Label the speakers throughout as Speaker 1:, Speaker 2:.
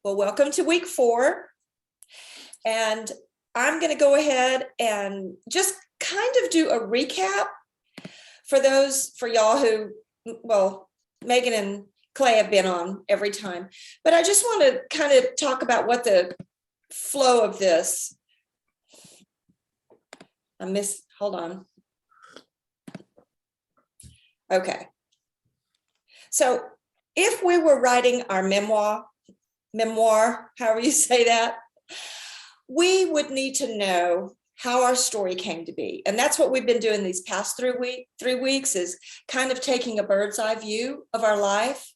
Speaker 1: Well, welcome to week 4. And I'm going to go ahead and just kind of do a recap for y'all who, well, Megan and Clay have been on every time. But I just want to kind of talk about what the flow of this. Hold on. Okay. So if we were writing our memoir, however you say that, we would need to know how our story came to be. And that's what we've been doing these past 3 weeks is kind of taking a bird's eye view of our life.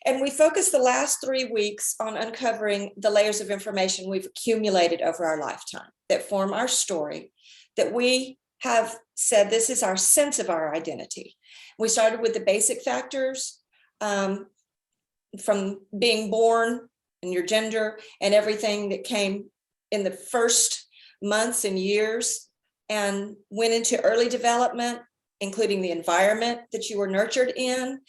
Speaker 1: And we focused the last 3 weeks on uncovering the layers of information we've accumulated over our lifetime that form our story, that we have said this is our sense of our identity. We started with the basic factors from being born and your gender and everything that came in the first months and years, and went into early development, including the environment that you were nurtured in,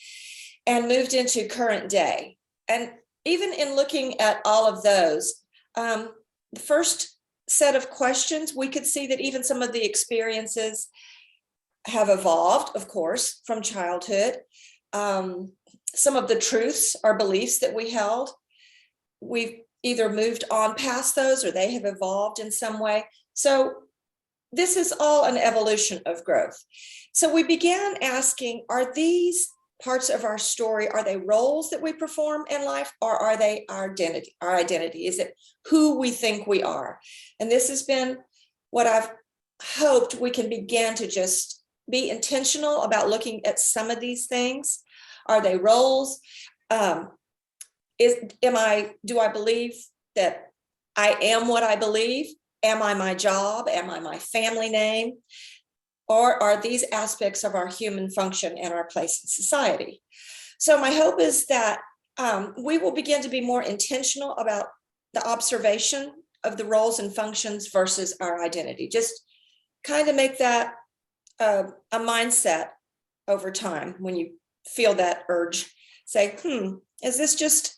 Speaker 1: and moved into current day. And even in looking at all of those, the first set of questions, we could see that even some of the experiences have evolved, of course, from childhood. Some of the truths or beliefs that we held, we've either moved on past those or they have evolved in some way. So this is all an evolution of growth. So we began asking, are these parts of our story, are they roles that we perform in life, or are they our identity? Is it who we think we are? And this has been what I've hoped we can begin to just be intentional about looking at some of these things. Are they roles? Do I believe that I am what I believe? Am I my job? Am I my family name? Or are these aspects of our human function and our place in society? So my hope is that we will begin to be more intentional about the observation of the roles and functions versus our identity. Just kind of make that a mindset over time when you feel that urge. Say, is this just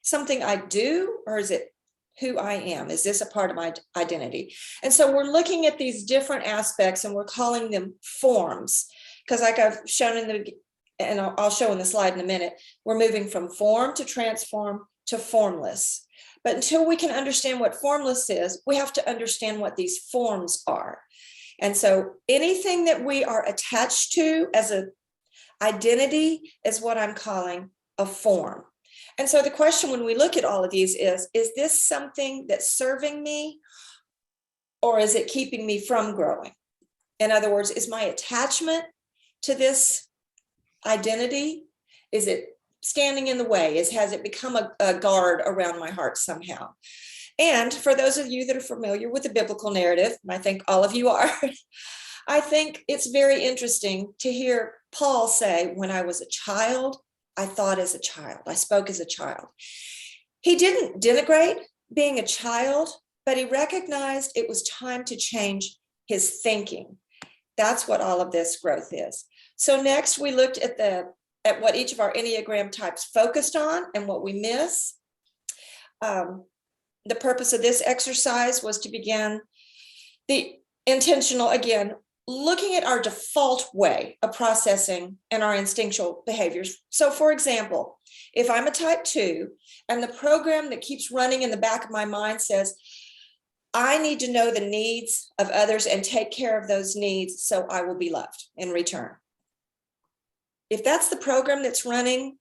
Speaker 1: something I do, or is it who I am? Is this a part of my identity? And so we're looking at these different aspects and we're calling them forms, because like I've shown and I'll show in the slide in a minute, we're moving from form to transform to formless. But until we can understand what formless is, we have to understand what these forms are. And so anything that we are attached to as an identity is what I'm calling a form. And so the question when we look at all of these is this something that's serving me, or is it keeping me from growing? In other words, is my attachment to this identity, is it standing in the way? Has it become a guard around my heart somehow? And for those of you that are familiar with the biblical narrative, and I think all of you are, I think it's very interesting to hear Paul say, when I was a child, I thought as a child, I spoke as a child. He didn't denigrate being a child, but he recognized it was time to change his thinking. That's what all of this growth is. So next we looked at what each of our Enneagram types focused on and what we miss. The purpose of this exercise was to begin the intentional, again, looking at our default way of processing and our instinctual behaviors. So for example, if I'm a type 2 and the program that keeps running in the back of my mind says, I need to know the needs of others and take care of those needs so I will be loved in return. If that's the program that's running,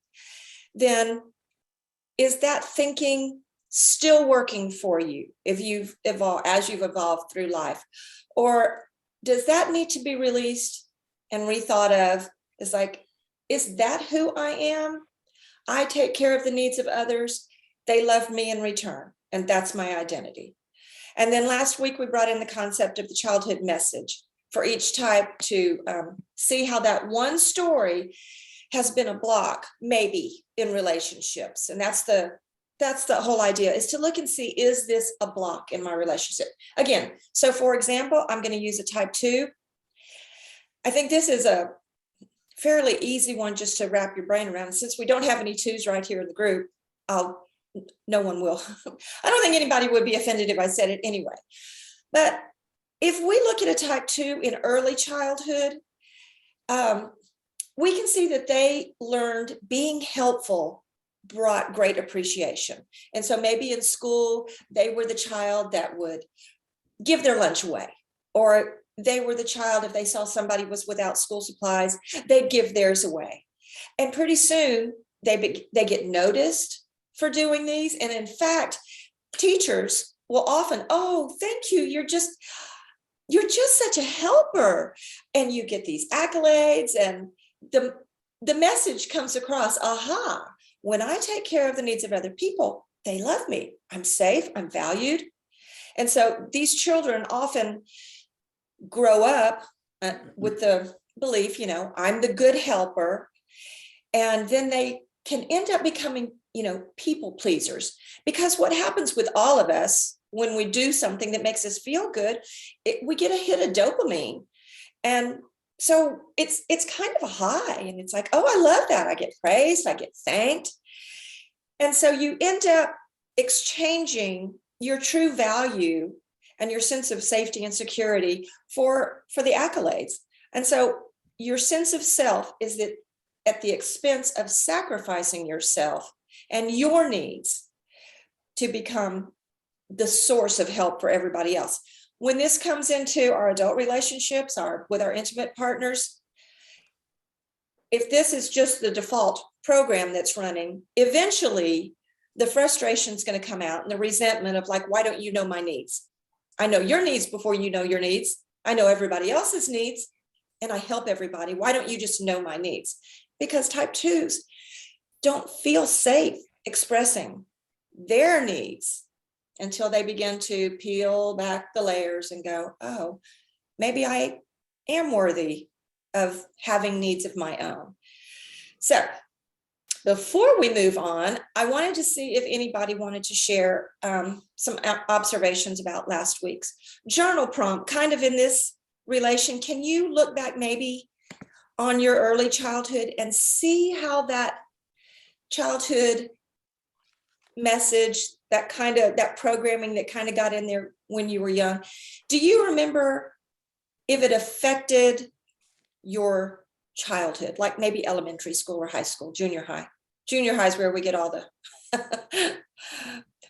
Speaker 1: then is that thinking still working for you as you've evolved through life? Or does that need to be released and rethought of? It's like, is that who I am? I take care of the needs of others. They love me in return. And that's my identity. And then last week, we brought in the concept of the childhood message for each type to see how that one story has been a block, maybe, in relationships. And that's the whole idea, is to look and see, is this a block in my relationship? Again, so for example, I'm going to use a type 2. I think this is a fairly easy one just to wrap your brain around. Since we don't have any 2s right here in the group, I'll no one will. I don't think anybody would be offended if I said it anyway. But if we look at a type 2 in early childhood, we can see that they learned being helpful brought great appreciation. And so maybe in school, they were the child that would give their lunch away, or they were the child, if they saw somebody was without school supplies, they'd give theirs away. And pretty soon they get noticed for doing these. And in fact, teachers will often, oh, thank you, you're just such a helper. And you get these accolades, and the message comes across, aha, when I take care of the needs of other people, they love me. I'm safe, I'm valued. And so these children often grow up with the belief, I'm the good helper. And then they can end up becoming, people pleasers. Because what happens with all of us when we do something that makes us feel good, we get a hit of dopamine. And so it's kind of a high, and it's like, oh, I love that. I get praised, I get thanked. And so you end up exchanging your true value and your sense of safety and security for the accolades. And so your sense of self is that at the expense of sacrificing yourself and your needs to become the source of help for everybody else. When this comes into our adult relationships, with our intimate partners, if this is just the default program that's running, eventually the frustration is going to come out, and the resentment of like, why don't you know my needs? I know your needs before you know your needs. I know everybody else's needs, and I help everybody. Why don't you just know my needs? Because type 2s don't feel safe expressing their needs until they begin to peel back the layers and go, oh, maybe I am worthy of having needs of my own. So before we move on, I wanted to see if anybody wanted to share some observations about last week's journal prompt, kind of in this relation. Can you look back maybe on your early childhood and see how that childhood message, that programming that kind of got in there when you were young, do you remember if it affected your childhood, like maybe elementary school or high school, junior high? Junior high is where we get all the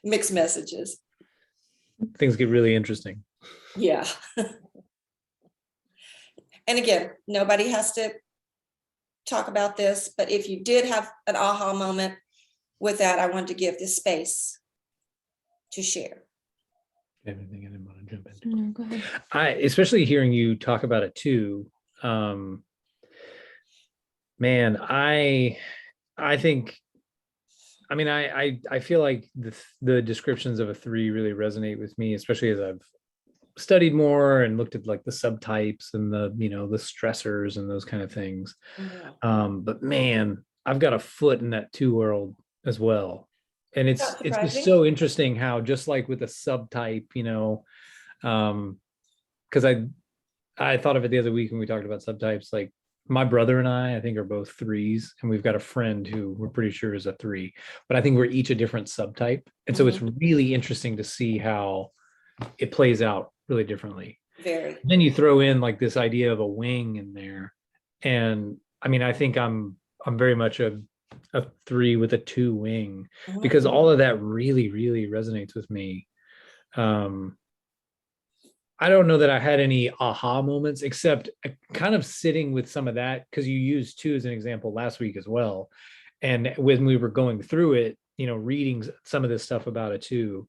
Speaker 1: mixed messages.
Speaker 2: Things get really interesting.
Speaker 1: Yeah. And again, nobody has to talk about this, but if you did have an aha moment with that, I wanted to give this space to share.
Speaker 2: Anything I didn't want to jump into?
Speaker 3: No, go ahead.
Speaker 2: Especially hearing you talk about it too. Man, I think, I feel like the descriptions of a 3 really resonate with me, especially as I've studied more and looked at like the subtypes and the stressors and those kind of things.
Speaker 1: Yeah.
Speaker 2: But man, I've got a foot in that 2 world as well. And it's just so interesting how, just like with a subtype, because I thought of it the other week when we talked about subtypes, like my brother and I think are both 3s, and we've got a friend who we're pretty sure is a 3, but I think we're each a different subtype. And so it's really interesting to see how it plays out really differently.
Speaker 1: Very.
Speaker 2: Then you throw in like this idea of a wing in there. And I think I'm very much a 3 with a 2 wing, because all of that really, really resonates with me. I don't know that I had any aha moments, except kind of sitting with some of that, because you used 2 as an example last week as well. And when we were going through it, reading some of this stuff about it too,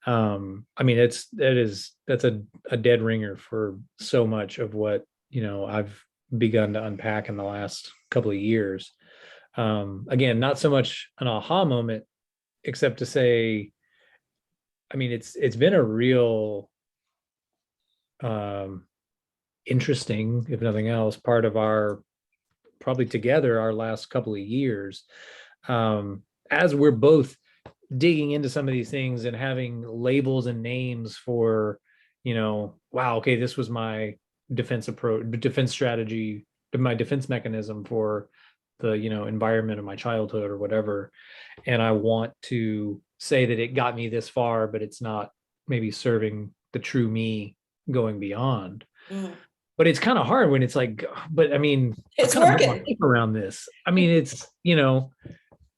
Speaker 2: that's a dead ringer for so much of what, I've begun to unpack in the last couple of years. Again, not so much an aha moment, except to say, it's been a real interesting, if nothing else, part of our last couple of years, as we're both digging into some of these things and having labels and names for, wow, okay, this was my defense strategy, my defense mechanism for the environment of my childhood or whatever, and I want to say that it got me this far, but it's not maybe serving the true me going beyond.
Speaker 1: Mm.
Speaker 2: But it's kind of hard when it's like, but I mean, I've
Speaker 1: It's
Speaker 2: kind of built my
Speaker 1: working.
Speaker 2: life around this. I mean, it's, you know,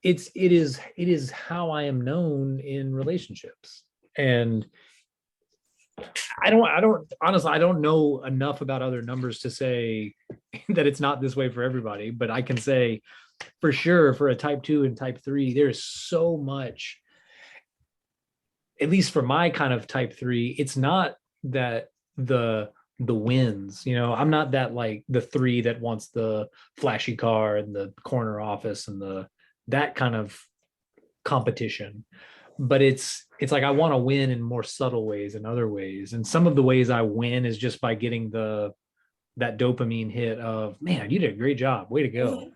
Speaker 2: it is how I am known in relationships. And I don't honestly, I don't know enough about other numbers to say that it's not this way for everybody, but I can say for sure for a type 2 and type 3, there's so much, at least for my kind of type 3, it's not that the wins, I'm not that like the 3 that wants the flashy car and the corner office and that kind of competition. But it's like I want to win in more subtle ways and other ways. And some of the ways I win is just by getting that dopamine hit of, man, you did a great job, way to go.
Speaker 1: Mhm.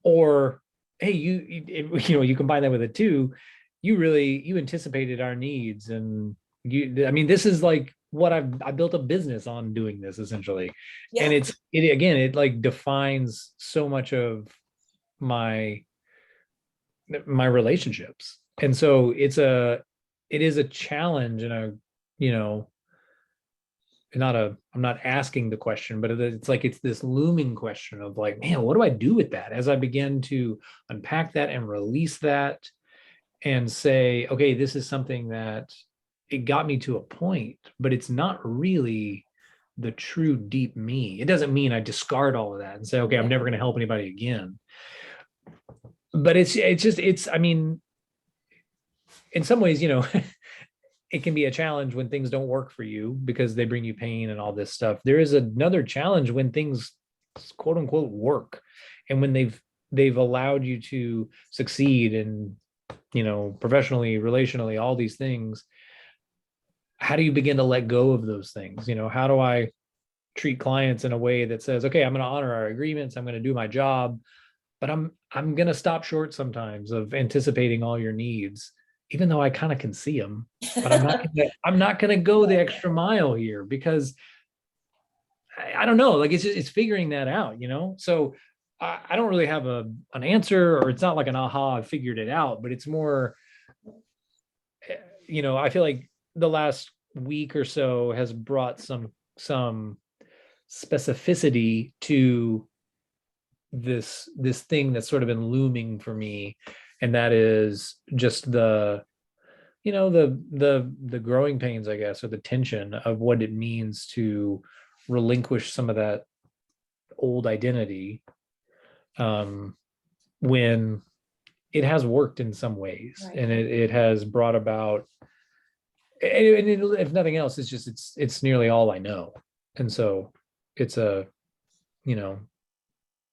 Speaker 2: Or hey, you combine that with a 2, you anticipated our needs, and I mean, this is like what I built a business on doing this essentially. And
Speaker 1: Yeah.
Speaker 2: it like defines so much of my relationships. And so it is a challenge, and you know I'm not asking the question, but it's like it's this looming question of like, man, what do I do with that as I begin to unpack that and release that and say, okay, this is something that it got me to a point, but it's not really the true deep me. It doesn't mean I discard all of that and say, okay, I'm never going to help anybody again. But I mean, in some ways, it can be a challenge when things don't work for you because they bring you pain and all this stuff. There is another challenge when things quote unquote work, and when they've allowed you to succeed and professionally, relationally, all these things. How do you begin to let go of those things? How do I treat clients in a way that says, okay, I'm going to honor our agreements, I'm going to do my job, but I'm going to stop short sometimes of anticipating all your needs, even though I kind of can see them. But I'm not going to go the extra mile here because I don't know, like it's figuring that out, So I don't really have an answer, or it's not like an aha, I figured it out, but it's more, I feel like the last week or so has brought some specificity to this thing that's sort of been looming for me, and that is just the growing pains, I guess, or the tension of what it means to relinquish some of that old identity, when it has worked in some ways. Right. And it has brought about, and if nothing else, it's just it's nearly all I know. And so it's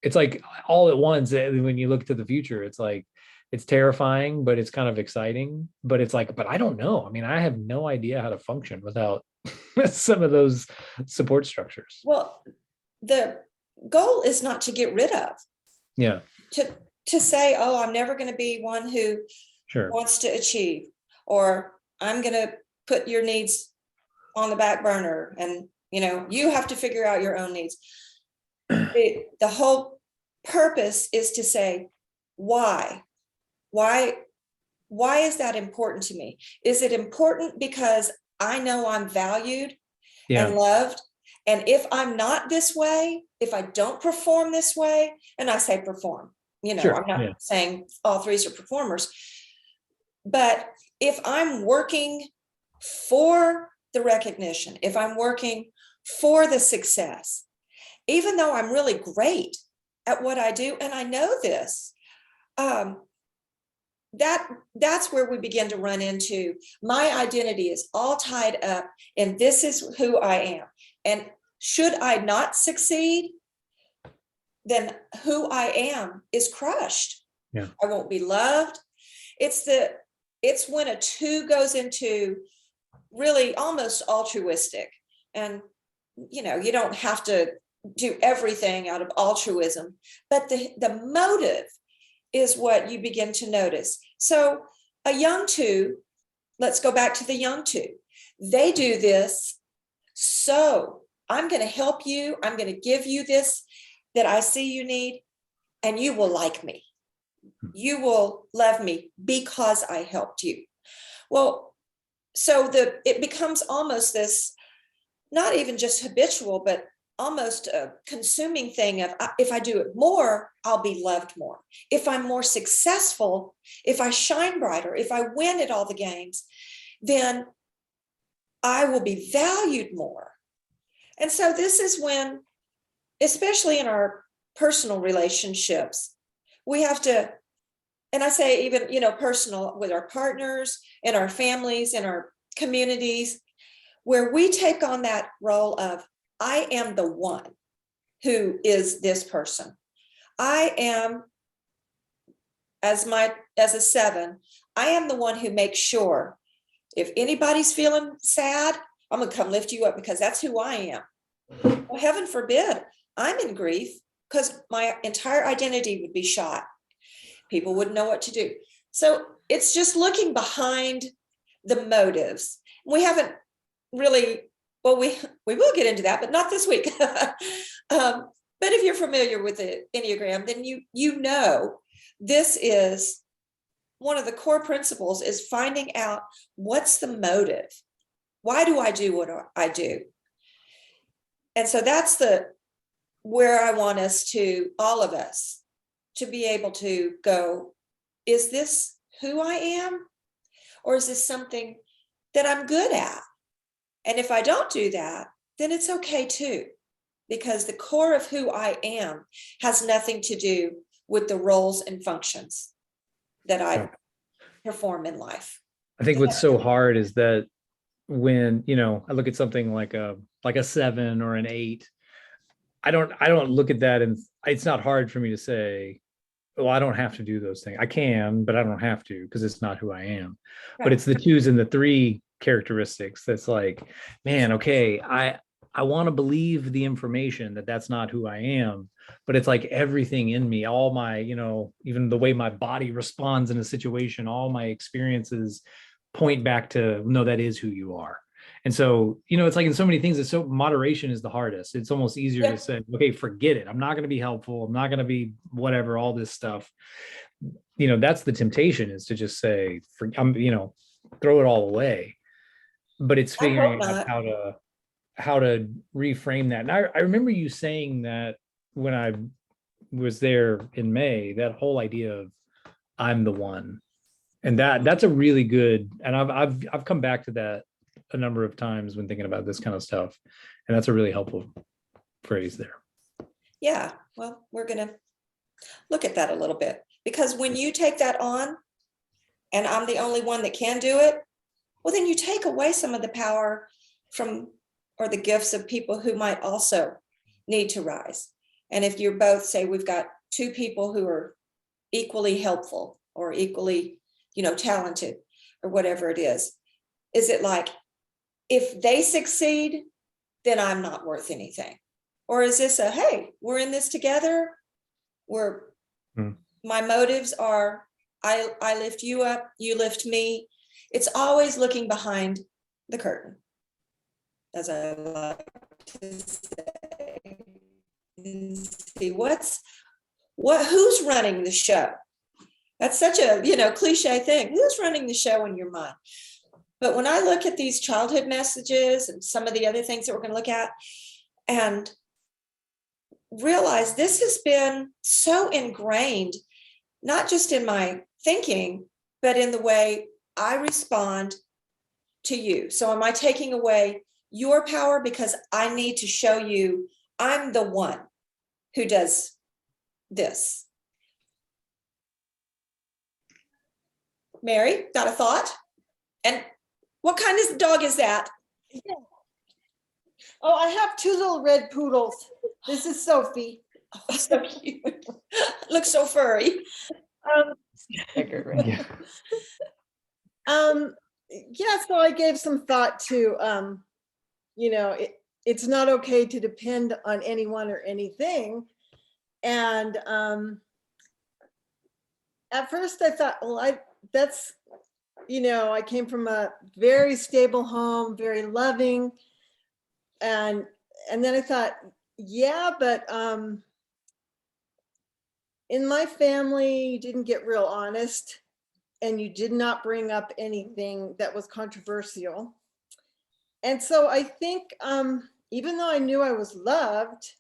Speaker 2: it's like all at once. When you look to the future, it's like it's terrifying, but it's kind of exciting. But it's like, but I don't know. I mean, I have no idea how to function without some of those support structures.
Speaker 1: Well, the goal is not to get rid of.
Speaker 2: Yeah.
Speaker 1: To say, oh, I'm never going to be one who wants to achieve, or I'm going to put your needs on the back burner, and you have to figure out your own needs. The whole purpose is to say, why is that important to me? Is it important because I know I'm valued and loved? And if I'm not this way, if I don't perform this way, and I say perform, I'm not saying all 3s are performers, but if I'm working for the recognition, if I'm working for the success, even though I'm really great at what I do, and I know this, that's where we begin to run into, my identity is all tied up and this is who I am. And should I not succeed, then who I am is crushed. Yeah. I won't be loved. It's when a 2 goes into really almost altruistic, and you don't have to do everything out of altruism, but the motive is what you begin to notice. So a young 2, let's go back to the young 2. They do this, so I'm going to help you. I'm going to give you this that I see you need, and you will like me. You will love me because I helped you. Well, so it becomes almost this, not even just habitual, but almost a consuming thing of, if I do it more, I'll be loved more. If I'm more successful, if I shine brighter, if I win at all the games, then I will be valued more. And so this is when, especially in our personal relationships, we have to, and I say even, personal, with our partners, in our families, in our communities, where we take on that role of, I am the one who is this person. I am, as a 7, I am the one who makes sure if anybody's feeling sad, I'm going to come lift you up, because that's who I am. Well, heaven forbid I'm in grief, because my entire identity would be shot. People wouldn't know what to do. So it's just looking behind the motives. We haven't really, well, we will get into that, but not this week. But if you're familiar with the Enneagram, then you know this is one of the core principles, is finding out what's the motive. Why do I do what I do? And so that's where I want us to, all of us, to be able to go, is this who I am? Or is this something that I'm good at? And if I don't do that, then it's okay too, because the core of who I am has nothing to do with the roles and functions that I perform in life.
Speaker 2: I think what's so hard is that when, I look at something like a 7 or an 8, I don't look at that, and it's not hard for me to say, well, I don't have to do those things. I can, but I don't have to, because it's not who I am. Right. But it's the 2s and the 3 characteristics that's like, man, okay, I want to believe the information that that's not who I am, but it's like everything in me, all my, even the way my body responds in a situation, all my experiences point back to, no, that is who you are. And so, it's like in so many things, it's so, moderation is the hardest. It's almost easier to say, okay, forget it. I'm not going to be helpful. I'm not going to be whatever, all this stuff. That's the temptation, is to just say, throw it all away. But it's figuring out how to reframe that. And I remember you saying that when I was there in May, that whole idea of I'm the one. And that's a really good, and I've come back to that a number of times when thinking about this kind of stuff. And that's a really helpful phrase there.
Speaker 1: Yeah, well, we're going to look at that a little bit, because when you take that on, and I'm the only one that can do it, well, then you take away some of the power from, or the gifts of people who might also need to rise. And if you're both, say we've got 2 people who are equally helpful or equally, talented, or whatever it is it like, if they succeed, then I'm not worth anything? Or is this a, hey, we're in this together, my motives are, I lift you up, you lift me. It's always looking behind the curtain, as I like to say. See who's running the show. That's such a cliche thing. Who's running the show in your mind? But when I look at these childhood messages and some of the other things that we're going to look at, and realize this has been so ingrained, not just in my thinking, but in the way I respond to you. So am I taking away your power because I need to show you I'm the one who does this? Mary, got a thought? And what kind of dog is that?
Speaker 3: Yeah. Oh, I have 2 little red poodles. This is Sophie.
Speaker 1: Oh, so cute. Looks so furry.
Speaker 3: Yeah, so I gave some thought to, it's not okay to depend on anyone or anything. And at first I thought, well, I came from a very stable home, very loving. And then I thought, yeah, but in my family, you didn't get real honest. and you did not bring up anything that was controversial. And so I think, even though I knew I was loved,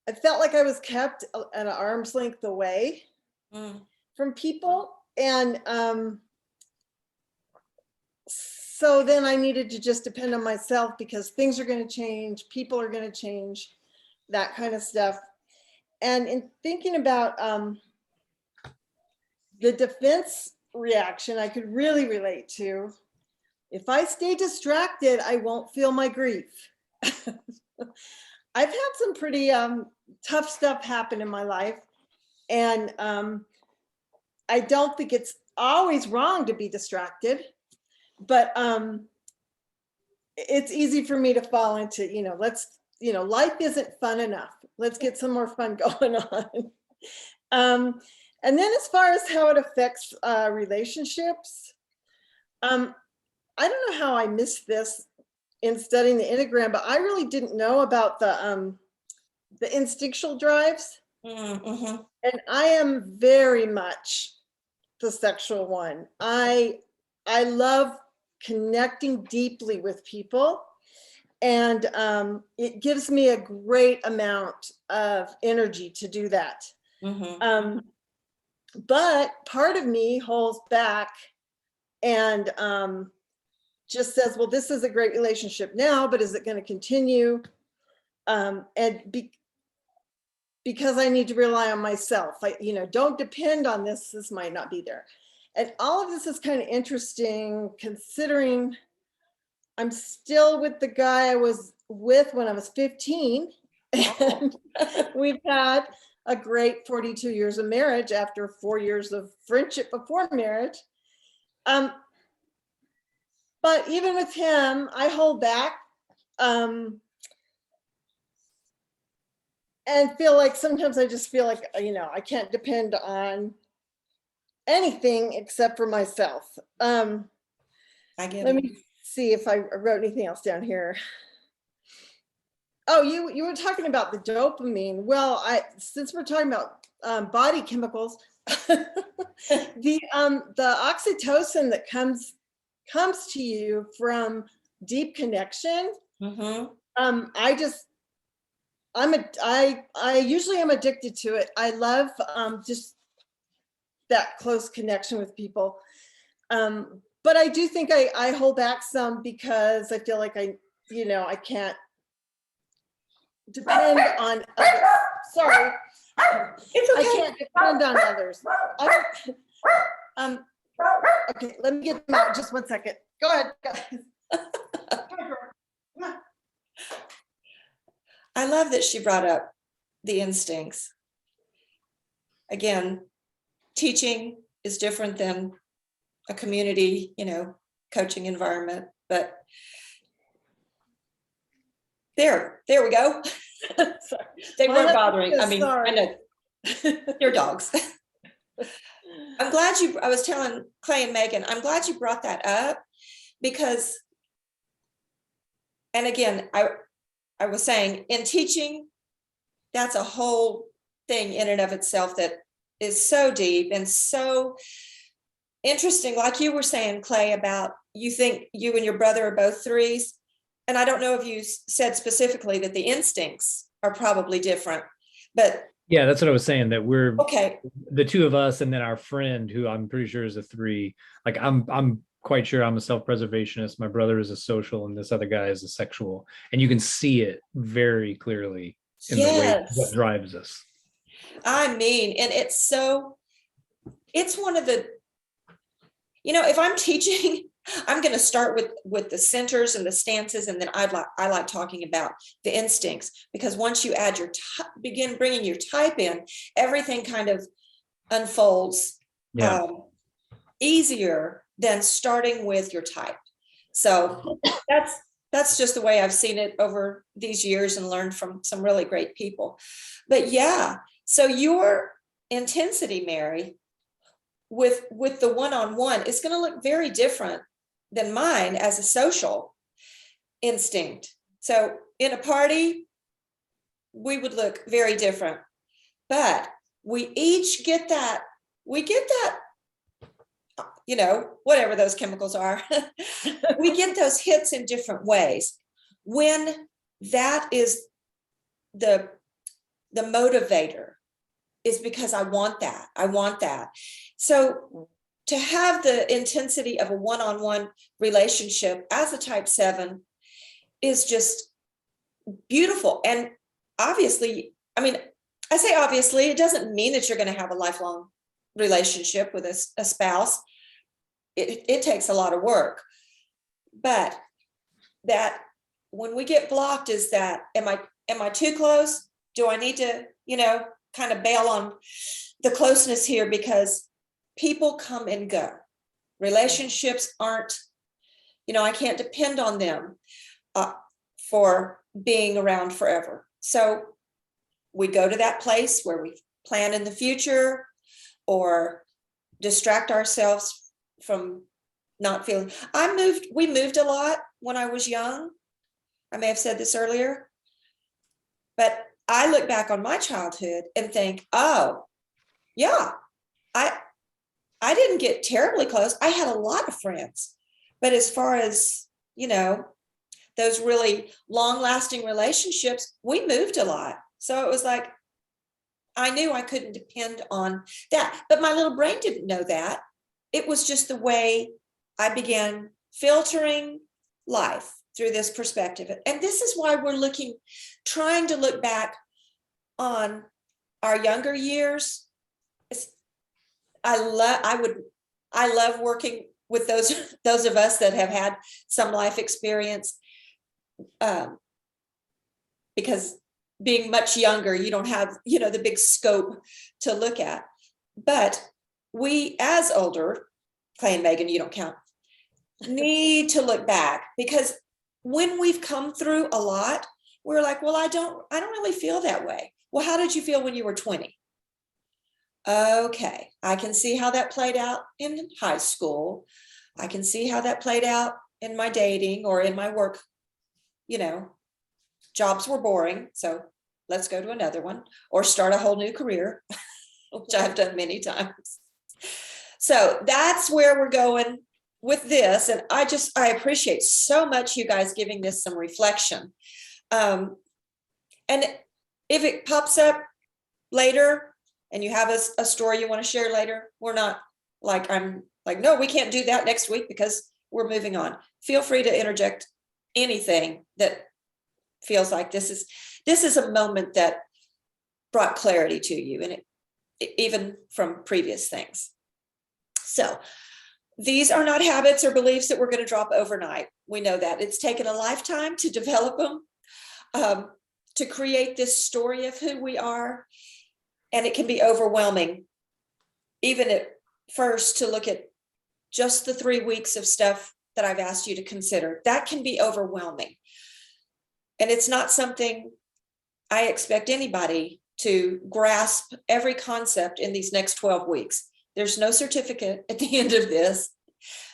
Speaker 3: I felt like I was kept at an arm's length away from people. And so then I needed to just depend on myself, because things are going to change, people are going to change, that kind of stuff. And in thinking about the defense reaction, I could really relate to, if I stay distracted, I won't feel my grief. I've had some pretty tough stuff happen in my life. And I don't think it's always wrong to be distracted, but it's easy for me to fall into, life isn't fun enough. Let's get some more fun going on. And then as far as how it affects relationships, I don't know how I missed this in studying the Enneagram, but I really didn't know about the instinctual drives.
Speaker 1: Mm-hmm.
Speaker 3: And I am very much the sexual one. I love connecting deeply with people, and it gives me a great amount of energy to do that.
Speaker 1: Mm-hmm.
Speaker 3: But part of me holds back and just says, well, this is a great relationship now, but is it going to continue? Because I need to rely on myself. Don't depend on this. This might not be there. And all of this is kind of interesting, considering I'm still with the guy I was with when I was 15. And we've had a great 42 years of marriage after 4 years of friendship before marriage. But even with him, I hold back and feel like sometimes I just feel like, I can't depend on anything except for myself.
Speaker 1: I get
Speaker 3: Let
Speaker 1: it.
Speaker 3: me see if I wrote anything else down here. Oh, you were talking about the dopamine. Well, since we're talking about body chemicals, the oxytocin that comes to you from deep connection.
Speaker 1: Mm-hmm.
Speaker 3: I usually am addicted to it. I love just that close connection with people. But I do think I hold back some, because I feel like I can't depend on others. Sorry.
Speaker 1: It's
Speaker 3: I
Speaker 1: okay.
Speaker 3: can't depend on others. Okay, let me get them out just 1 second. Go ahead, guys.
Speaker 1: I love that she brought up the instincts. Again, teaching is different than a community, coaching environment, but there we go. Sorry. They weren't bothering. I mean,
Speaker 3: sorry.
Speaker 1: I know they're dogs. I'm glad I was telling Clay and Megan, I'm glad you brought that up, because, and again, I was saying, in teaching, that's a whole thing in and of itself that is so deep and so interesting. Like you were saying, Clay, about you think you and your brother are both threes. And I don't know if you said specifically that the instincts are probably different, but
Speaker 2: yeah, that's what I was saying, that we're
Speaker 1: okay.
Speaker 2: The two of us, and then our friend, who I'm pretty sure is a three. Like I'm quite sure I'm a self-preservationist. My brother is a social, and this other guy is a sexual. And you can see it very clearly in the way what drives us.
Speaker 1: I mean, and it's one of the, if I'm teaching, I'm going to start with the centers and the stances, and then I like talking about the instincts, because once you add begin bringing your type in, everything kind of unfolds easier than starting with your type. So that's just the way I've seen it over these years and learned from some really great people. But yeah, so your intensity, Mary, with the one-on-one is going to look very different than mine as a social instinct. So in a party, we would look very different, but we each get that, whatever those chemicals are. We get those hits in different ways. When that is the motivator, is because I want that. I want that. So to have the intensity of a one-on-one relationship as a type 7 is just beautiful. And obviously, I say obviously, it doesn't mean that you're going to have a lifelong relationship with a spouse. It takes a lot of work. But that when we get blocked is that, am I too close? Do I need to, kind of bail on the closeness here, because people come and go. Relationships aren't, I can't depend on them for being around forever. So we go to that place where we plan in the future or distract ourselves from not feeling. We moved a lot when I was young. I may have said this earlier, but I look back on my childhood and think, oh, yeah, I didn't get terribly close. I had a lot of friends, but as far as, those really long-lasting relationships, we moved a lot. So it was like, I knew I couldn't depend on that, but my little brain didn't know that. It was just the way I began filtering life through this perspective. And this is why we're trying to look back on our younger years. I love working with those of us that have had some life experience, because being much younger, you don't have, the big scope to look at. But we, as older, Clay and Megan, you don't count, need to look back, because when we've come through a lot, we're like, well, I don't really feel that way. Well, how did you feel when you were 20? Okay, I can see how that played out in high school. I can see how that played out in my dating or in my work. Jobs were boring, so let's go to another one or start a whole new career, which I've done many times. So that's where we're going with this. And I appreciate so much you guys giving this some reflection. And if it pops up later and you have a story you want to share later, we're not like, I'm like, no, we can't do that next week because we're moving on. Feel free to interject anything that feels like this is a moment that brought clarity to you, and even from previous things. So these are not habits or beliefs that we're going to drop overnight. We know that it's taken a lifetime to develop them, to create this story of who we are. And it can be overwhelming, even at first, to look at just the 3 weeks of stuff that I've asked you to consider. That can be overwhelming. And it's not something I expect anybody to grasp every concept in these next 12 weeks. There's no certificate at the end of this.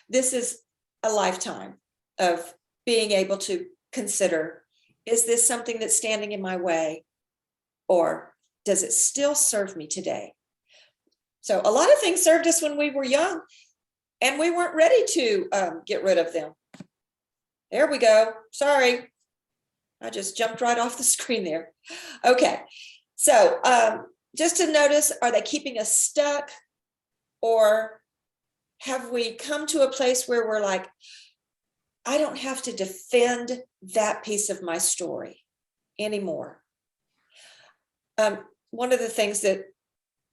Speaker 1: This is a lifetime of being able to consider, is this something that's standing in my way, or does it still serve me today? So a lot of things served us when we were young, and we weren't ready to get rid of them. There we go. Sorry. I just jumped right off the screen there. Okay. So just to notice, are they keeping us stuck, or have we come to a place where we're like, I don't have to defend that piece of my story anymore? One of the things that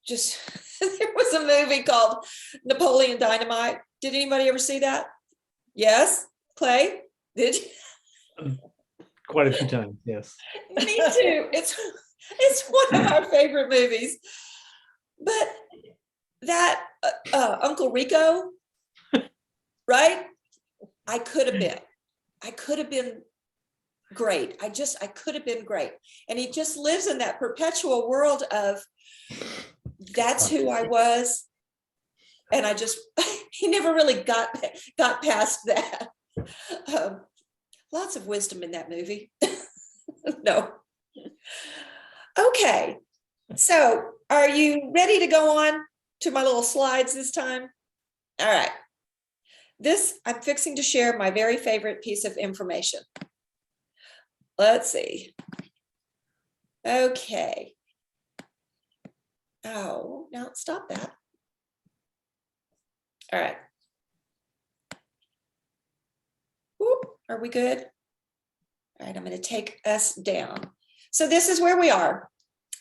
Speaker 1: just, there was a movie called Napoleon Dynamite. Did anybody ever see that? Yes? Clay? Did you?
Speaker 2: Quite a few times, yes.
Speaker 1: Me too. It's one of our favorite movies. But that Uncle Rico, right? I could have been great. I could have been great. And he just lives in that perpetual world of, that's who I was. And he never really got past that. Lots of wisdom in that movie. No. Okay. So are you ready to go on to my little slides this time? All right. I'm fixing to share my very favorite piece of information. Let's see. Okay. Oh, no, stop that. All right. Whoop, are we good? All right, I'm going to take us down. So this is where we are,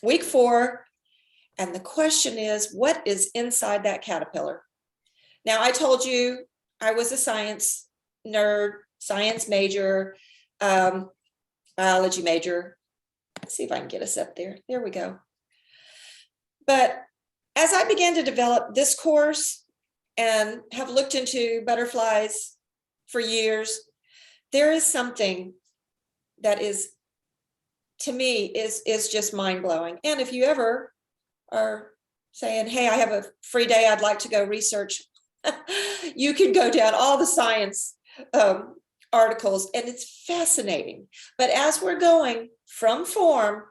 Speaker 1: week 4. And the question is, what is inside that caterpillar? Now, I told you I was a science nerd, science major, biology major. Let's see if I can get us up there. There we go. But as I began to develop this course and have looked into butterflies for years, there is something that is, to me, is just mind-blowing. And if you ever are saying, hey, I have a free day, I'd like to go research, you can go down all the science articles, and it's fascinating. But as we're going from form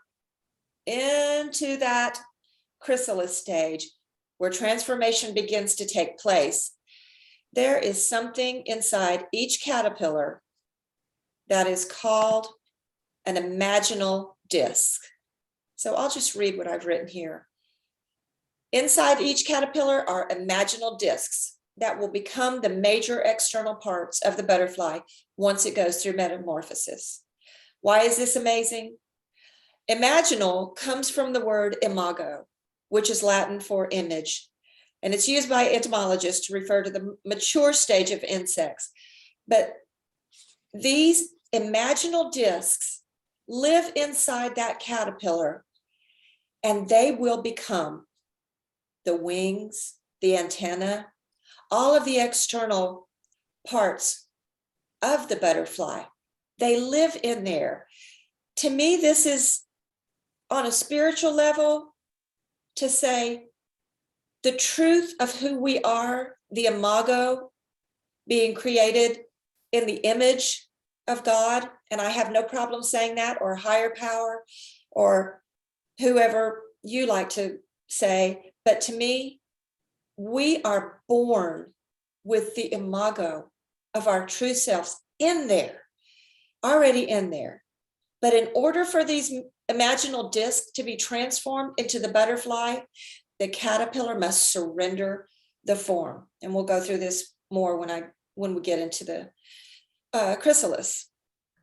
Speaker 1: into that chrysalis stage, where transformation begins to take place, there is something inside each caterpillar that is called an imaginal disc. So I'll just read what I've written here. Inside each caterpillar are imaginal discs that will become the major external parts of the butterfly once it goes through metamorphosis. Why is this amazing? Imaginal comes from the word imago, which is Latin for image, and it's used by entomologists to refer to the mature stage of insects. But these imaginal discs live inside that caterpillar, and they will become the wings, the antenna, all of the external parts of the butterfly. They live in there. To me, this is on a spiritual level to say the truth of who we are, the imago, being created in the image of God. And I have no problem saying that, or higher power, or whoever you like to say. But to me, we are born with the imago of our true selves in there, already in there. But in order for these imaginal discs to be transformed into the butterfly, the caterpillar must surrender the form. And we'll go through this more when we get into the chrysalis.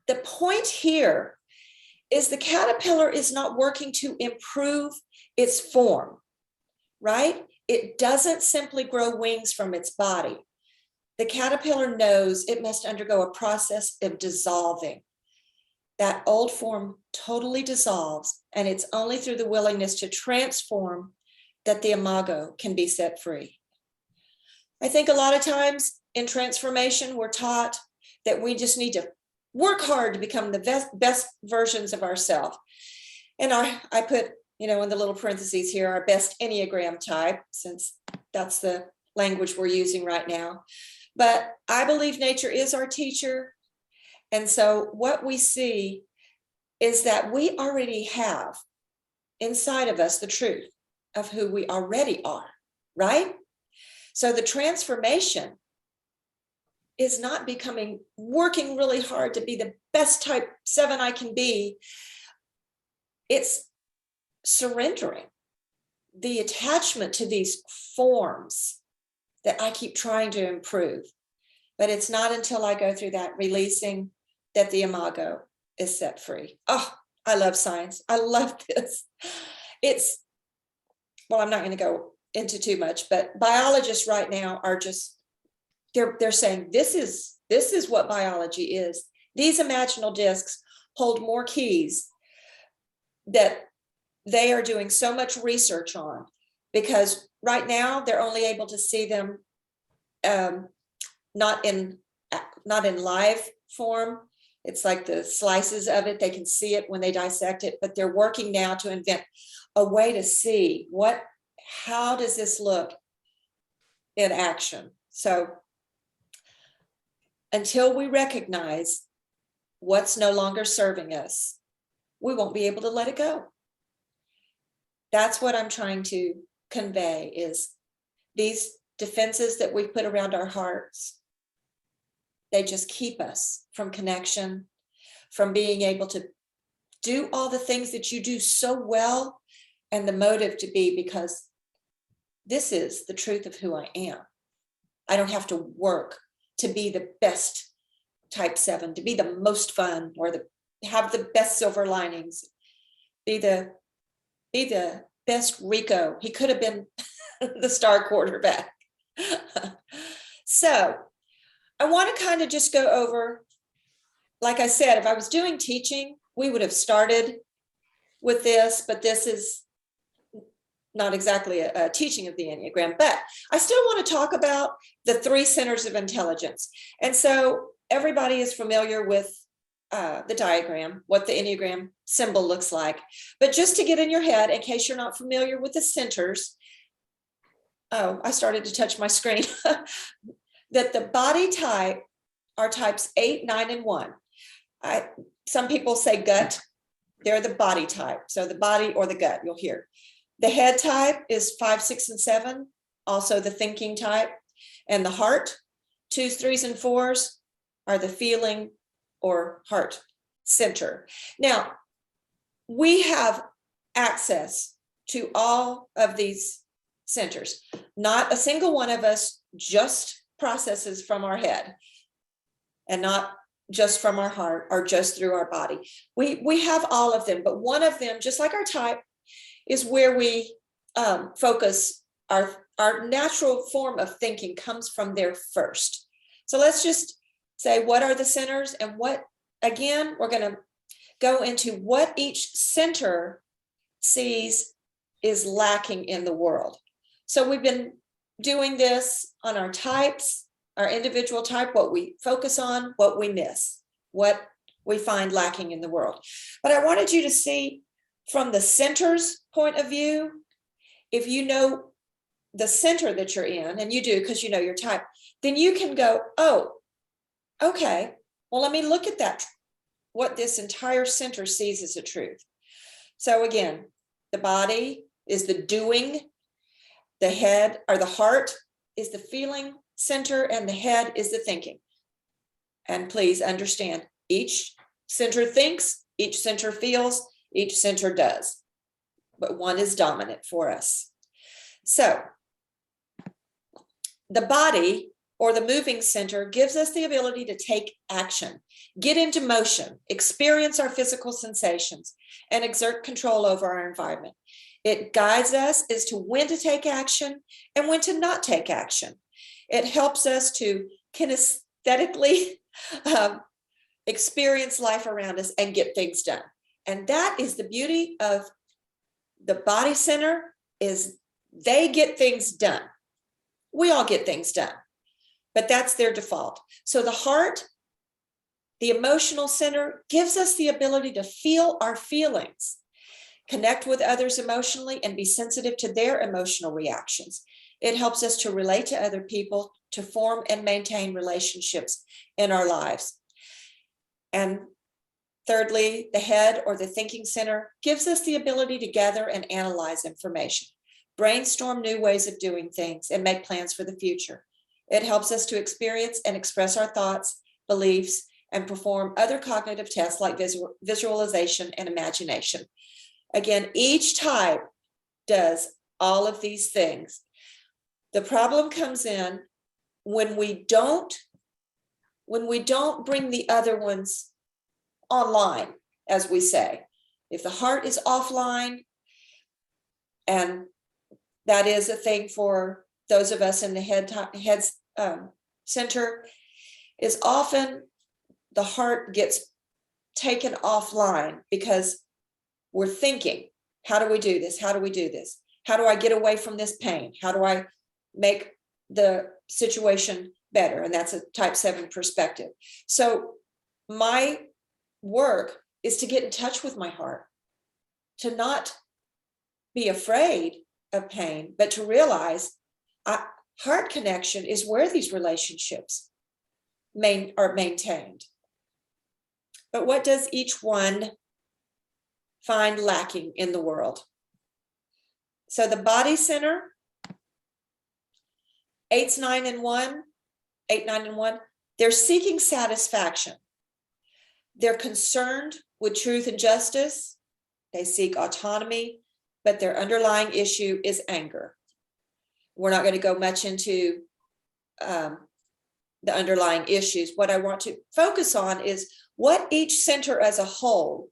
Speaker 1: The point here is the caterpillar is not working to improve its form, right? It doesn't simply grow wings from its body. The caterpillar knows it must undergo a process of dissolving. That old form totally dissolves, and it's only through the willingness to transform that the imago can be set free. I think a lot of times in transformation, we're taught that we just need to work hard to become the best versions of ourselves. And I put, in the little parentheses here, our best Enneagram type, since that's the language we're using right now. But I believe nature is our teacher. And so what we see is that we already have inside of us the truth of who we already are, right? So the transformation is not working really hard to be the best type 7 I can be. It's surrendering the attachment to these forms that I keep trying to improve. But it's not until I go through that releasing that the imago is set free. Oh, I love science. I love this. I'm not going to go into too much, but biologists right now are just, they're saying this is what biology is. These imaginal discs hold more keys that they are doing so much research on, because right now they're only able to see them not in live form. It's like the slices of it. They can see it when they dissect it, but they're working now to invent a way to see how does this look in action. So until we recognize what's no longer serving us, we won't be able to let it go. That's what I'm trying to convey, is these defenses that we put around our hearts, they just keep us from connection, from being able to do all the things that you do so well, and the motive to be because this is the truth of who I am. I don't have to work to be the best type 7, to be the most fun, or have the best silver linings, be the best Rico. He could have been the star quarterback. So I want to kind of just go over, like I said, if I was doing teaching, we would have started with this, but this is not exactly a teaching of the Enneagram, but I still want to talk about the 3 centers of intelligence. And so everybody is familiar with the diagram, what the Enneagram symbol looks like. But just to get in your head, in case you're not familiar with the centers, oh, I started to touch my screen, that the body type are types 8, 9, and 1. Some people say gut, they're the body type. So the body or the gut, you'll hear. The head type is 5, 6, and 7, also the thinking type. And the heart, 2s, 3s, and 4s are the feeling or heart center. Now, we have access to all of these centers. Not a single one of us just processes from our head, and not just from our heart or just through our body. We have all of them, but one of them, just like our type, is where we focus. Our natural form of thinking comes from there first. So let's just say, what are the centers, and what, again, we're going to go into what each center sees is lacking in the world. So we've been doing this on our types, our individual type, what we focus on, what we miss, what we find lacking in the world. But I wanted you to see from the center's point of view, if you know the center that you're in, and you do because you know your type, then you can go, oh, okay, well, let me look at that, what this entire center sees as a truth. So again, the body is the doing, the head or the heart is the feeling center, and the head is the thinking. And please understand, each center thinks, each center feels, each center does, but one is dominant for us. So the body or the moving center gives us the ability to take action, get into motion, experience our physical sensations, and exert control over our environment. It guides us as to when to take action and when to not take action. It helps us to kinesthetically experience life around us and get things done. And that is the beauty of the body center, is they get things done. We all get things done, but that's their default. So the heart, the emotional center, gives us the ability to feel our feelings, connect with others emotionally, and be sensitive to their emotional reactions. It helps us to relate to other people, to form and maintain relationships in our lives. And thirdly, the head or the thinking center gives us the ability to gather and analyze information, brainstorm new ways of doing things, and make plans for the future. It helps us to experience and express our thoughts, beliefs, and perform other cognitive tests like visualization and imagination. Again, each type does all of these things. The problem comes in when we don't bring the other ones online, as we say. If the heart is offline, and that is a thing for those of us in the head center, is often the heart gets taken offline because we're thinking, how do we do this? How do we do this? How do I get away from this pain? How do I make the situation better? And that's a type 7 perspective. So my work is to get in touch with my heart, to not be afraid of pain, but to realize heart connection is where these relationships are maintained. But what does each one find lacking in the world? So the body center, 8, 9, and 1, They're seeking satisfaction. They're concerned with truth and justice. They seek autonomy, but their underlying issue is anger. We're not going to go much into the underlying issues. What I want to focus on is what each center as a whole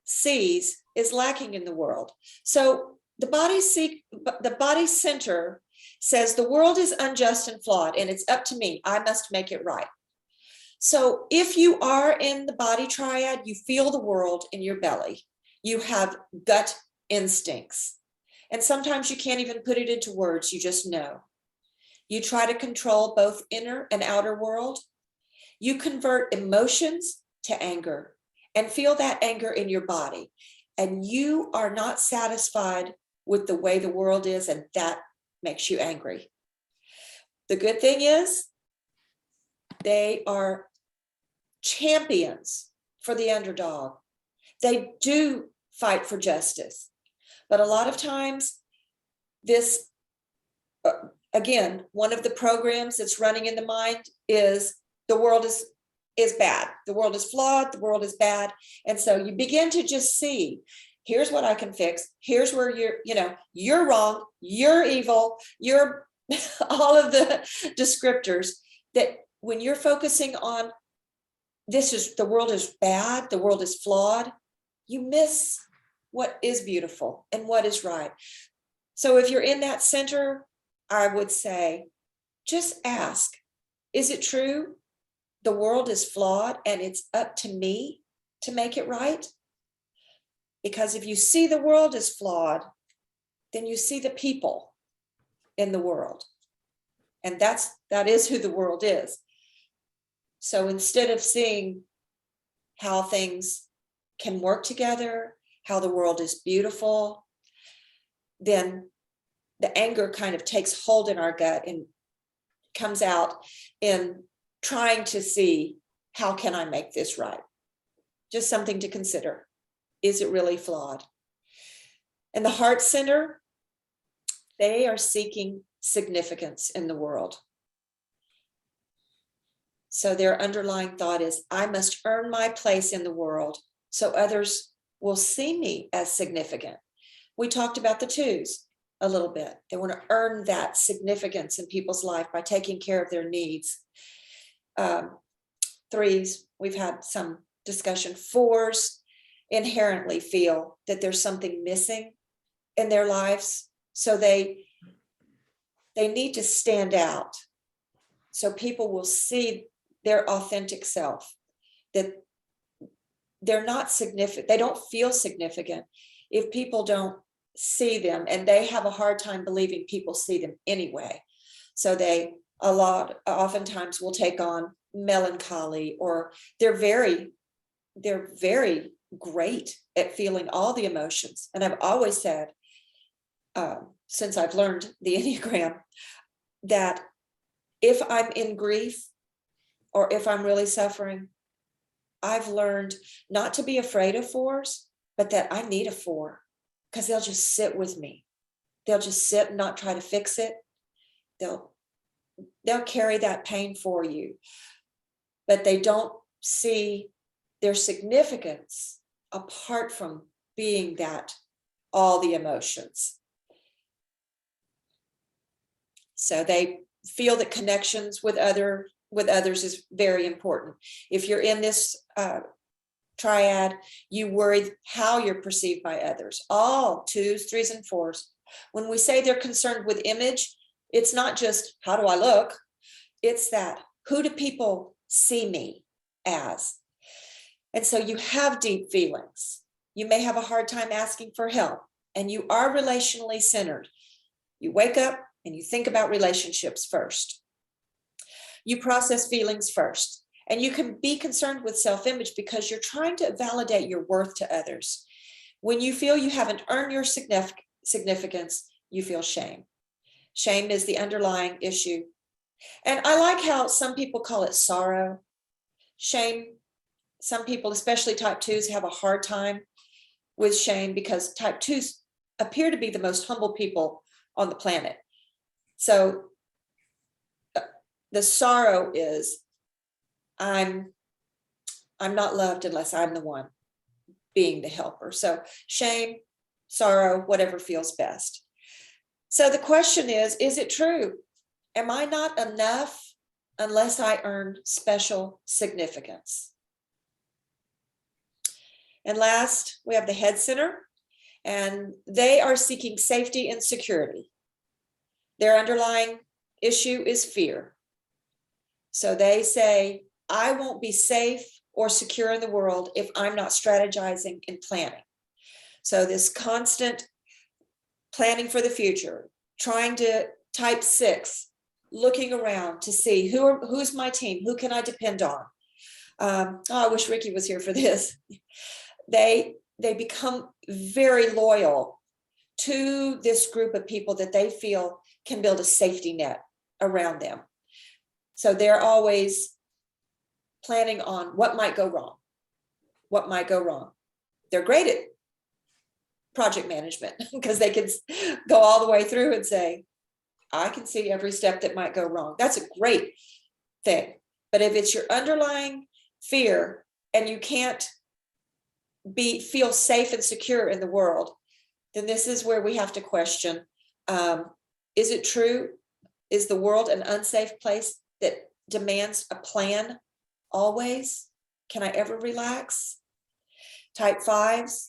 Speaker 1: sees is lacking in the world. So the body center says the world is unjust and flawed, and it's up to me. I must make it right. So if you are in the body triad, you feel the world in your belly. You have gut instincts. And sometimes you can't even put it into words, you just know. You try to control both inner and outer world. You convert emotions to anger and feel that anger in your body. And you are not satisfied with the way the world is, and that makes you angry. The good thing is they are champions for the underdog. They do fight for justice. But a lot of times this, again, one of the programs that's running in the mind is the world is bad. The world is flawed. The world is bad. And so you begin to just see, here's what I can fix. Here's where you're wrong. You're evil. You're all of the descriptors that when you're focusing on the world is bad, the world is flawed, you miss what is beautiful and what is right. So if you're in that center, I would say, just ask, is it true? The world is flawed and it's up to me to make it right? Because if you see the world as flawed, then you see the people in the world. And that is who the world is. So instead of seeing how things can work together, how the world is beautiful, then the anger kind of takes hold in our gut and comes out in trying to see, how can I make this right? Just something to consider. Is it really flawed? And the heart center, they are seeking significance in the world. So their underlying thought is, I must earn my place in the world so others will see me as significant. We talked about the twos a little bit. They want to earn that significance in people's life by taking care of their needs. Threes, we've had some discussion. Fours inherently feel that there's something missing in their lives. So they need to stand out so people will see their authentic self, that they're not significant. They don't feel significant if people don't see them, and they have a hard time believing people see them anyway. So they oftentimes will take on melancholy, or they're very great at feeling all the emotions. And I've always said, since I've learned the Enneagram, that if I'm in grief or if I'm really suffering, I've learned not to be afraid of fours, but that I need a four, because they'll just sit with me. They'll just sit and not try to fix it. They'll carry that pain for you, but they don't see their significance apart from being that all the emotions. So they feel that connections with others is very important. If you're in this triad, you worry how you're perceived by others. All twos, threes, and fours. When we say they're concerned with image, it's not just how do I look? It's that, who do people see me as? And so you have deep feelings. You may have a hard time asking for help, and you are relationally centered. You wake up and you think about relationships first. You process feelings first, and you can be concerned with self-image because you're trying to validate your worth to others. When you feel you haven't earned your significance, you feel shame. Shame is the underlying issue. And I like how some people call it sorrow. Shame, some people, especially type twos, have a hard time with shame because type twos appear to be the most humble people on the planet. So the sorrow is I'm not loved unless I'm the one being the helper. So shame, sorrow, whatever feels best. So the question is it true? Am I not enough unless I earn special significance? And last, we have the head center, and they are seeking safety and security. Their underlying issue is fear. So they say, I won't be safe or secure in the world if I'm not strategizing and planning. So this constant planning for the future, trying to type 6, looking around to see who's my team, who can I depend on? I wish Ricky was here for this. They become very loyal to this group of people that they feel can build a safety net around them. So they're always planning on what might go wrong. What might go wrong. They're great at project management because they can go all the way through and say, I can see every step that might go wrong. That's a great thing. But if it's your underlying fear and you can't feel safe and secure in the world, then this is where we have to question, is it true? Is the world an unsafe place that demands a plan always? Can I ever relax? Type 5s,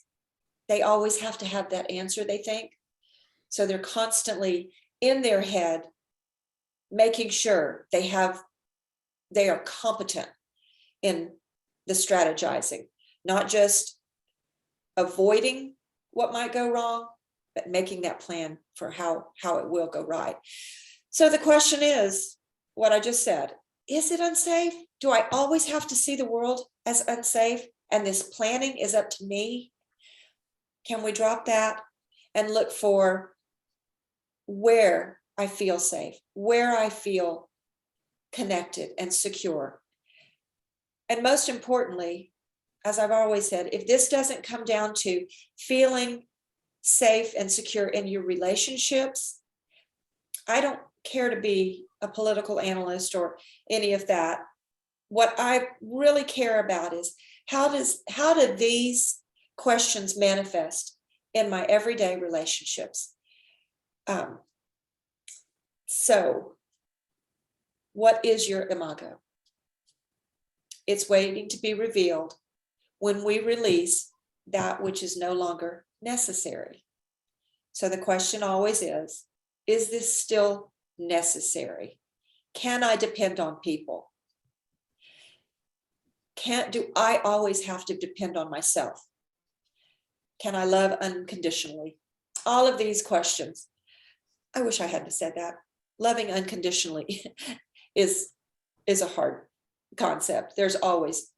Speaker 1: they always have to have that answer, they think. So they're constantly in their head, making sure they are competent in the strategizing, not just avoiding what might go wrong, but making that plan for how it will go right. So the question is, what I just said, is it unsafe? Do I always have to see the world as unsafe? And this planning is up to me? Can we drop that and look for where I feel safe, where I feel connected and secure? And most importantly, as I've always said, if this doesn't come down to feeling safe and secure in your relationships, I don't care to be a political analyst or any of that. What I really care about is how do these questions manifest in my everyday relationships? So what is your imago? It's waiting to be revealed when we release that which is no longer necessary. So the question always is this still necessary? Can I depend on people? Do I always have to depend on myself? Can I love unconditionally? All of these questions. I wish I hadn't said that. Loving unconditionally is a hard concept. There's always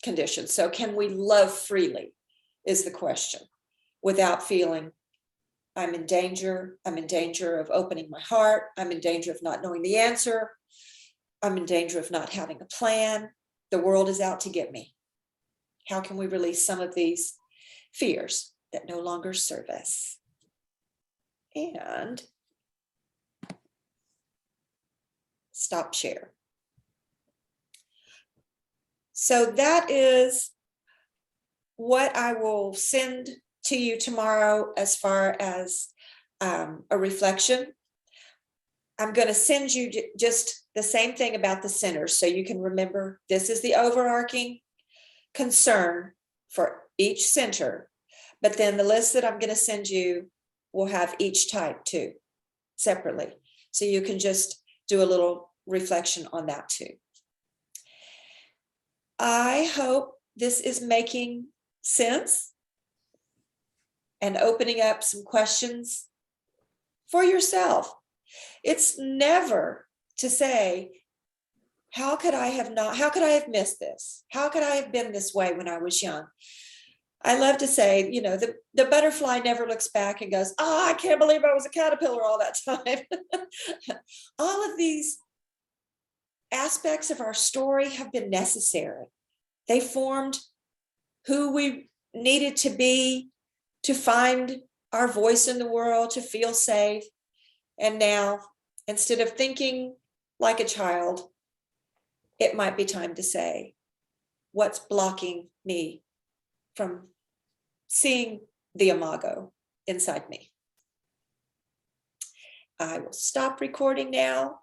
Speaker 1: conditions. So can we love freely is the question, without feeling I'm in danger. I'm in danger of opening my heart. I'm in danger of not knowing the answer. I'm in danger of not having a plan. The world is out to get me. How can we release some of these fears that no longer serve us? And stop share. So that is what I will send to you tomorrow as far as a reflection. I'm going to send you just the same thing about the centers so you can remember this is the overarching concern for each center. But then the list that I'm going to send you will have each type too, separately. So you can just do a little reflection on that too. I hope this is making sense and opening up some questions for yourself. It's never to say, how could I have missed this? How could I have been this way when I was young? I love to say, the butterfly never looks back and goes, I can't believe I was a caterpillar all that time. All of these aspects of our story have been necessary. They formed who we needed to be to find our voice in the world, to feel safe. And now, instead of thinking like a child, it might be time to say, what's blocking me from seeing the imago inside me? I will stop recording now.